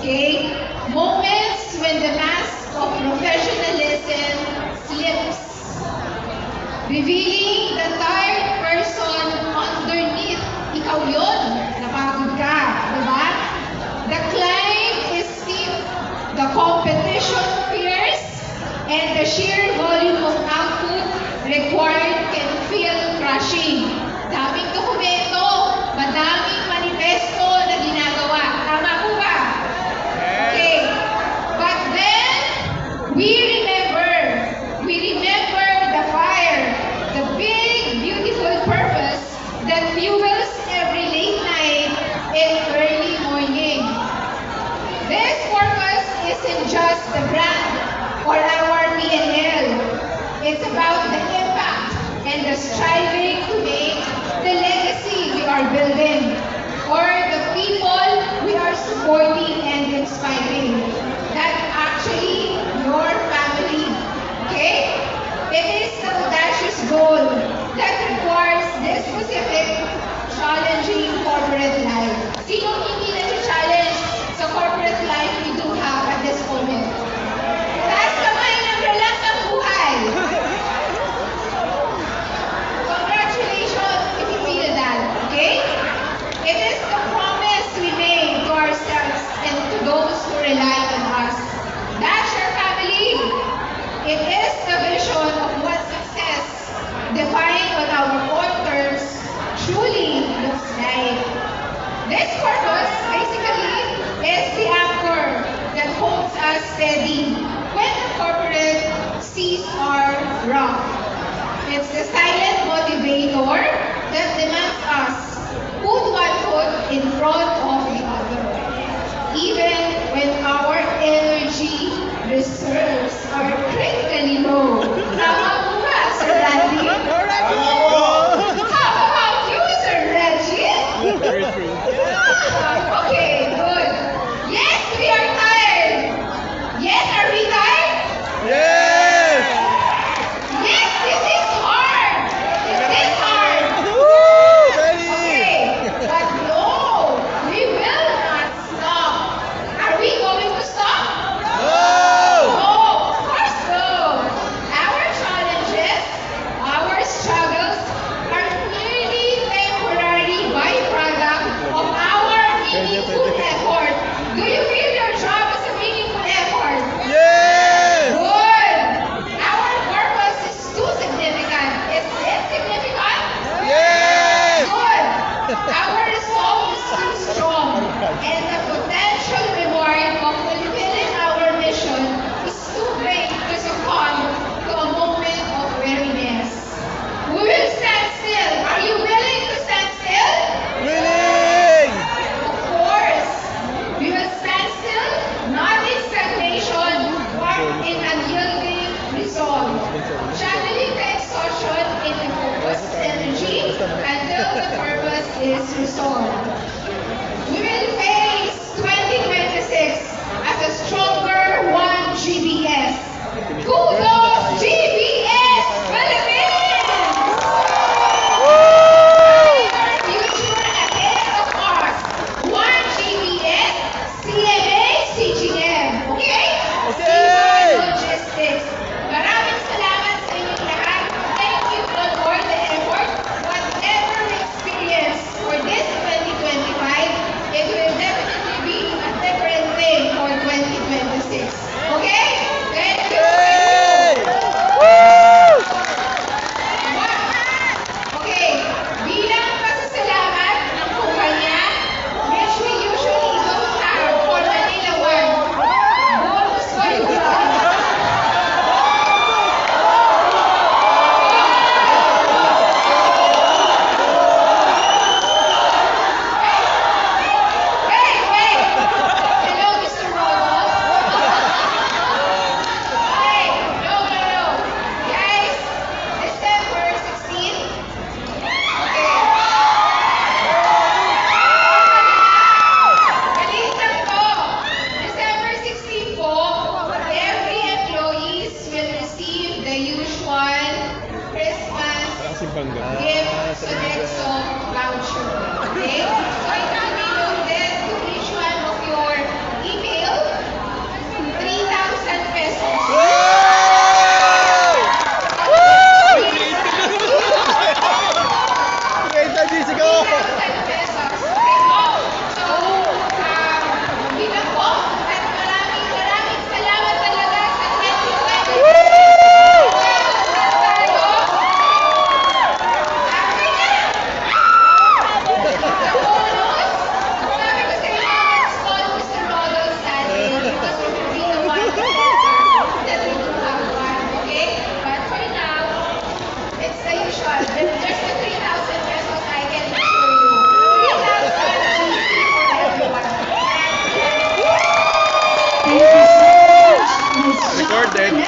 Okay? Moments when the mask of professionalism slips, revealing the tired person underneath. Ikaw yun, napagod ka, di ba? The climb is steep, the competition fierce, and the sheer volume of output required can feel crushing. Daming dokumento, madaming manifesto na ginagawa. Tama po ba? Okay. But then, we remember the fire, the big, beautiful purpose that fuels every late night and early morning. This purpose isn't just the brand or our P&L. It's about the impact and the striving to make the legacy we are building or the people we are supporting and inspiring. That's actually your family. Okay? It is the audacious goal that requires this specific challenging corporate life. Sino hindi na-challenge sa corporate life we do have at this moment? Taas kamay ng relax ang buhay. Congratulations if you feel that, okay? It is the promise we made to ourselves and to those who rely on us. That's your family. It is the vision of what success, defined on our own terms, truly looks like. This purpose, basically, is the anchor that holds us steady when the corporate seas are rough. It's the silent motivator that demands us put one foot in front of the other. Even when our energy reserves are critically low. Tama po ba, Sir Randy? How about you, Sir Reggie? Okay, good. Yes, we are tired. Yes, are we tired? Yes! Yes, this is hard. This is hard. Okay, but no, we will not stop. Are we going to stop? No, of course no. Our challenges, our struggles are merely temporary byproduct of our meaningful effort. Do you feel your job as a meaningful effort? Yes! Good. Our purpose is too significant. Is it significant? Yes! Good. Our resolve is too strong. And the potential reward of fulfilling our mission is too great to succumb to a moment of weariness. We will stand still. Are you willing to stand still? Willing! Of course. We will stand still, not in stagnation, but in unyielding resolve. Channeling the exhaustion into focused energy until the purpose is resolved. We will face 2026 as a stronger one GBS. Kudos GBS Philippines! Brighter future ahead of us. One GBS, CMA, CGM. Okay? Okay. CMA Logistics. Maraming salamat sa inyong lahat. Thank you for all the effort. Whatever we experience for this recorded.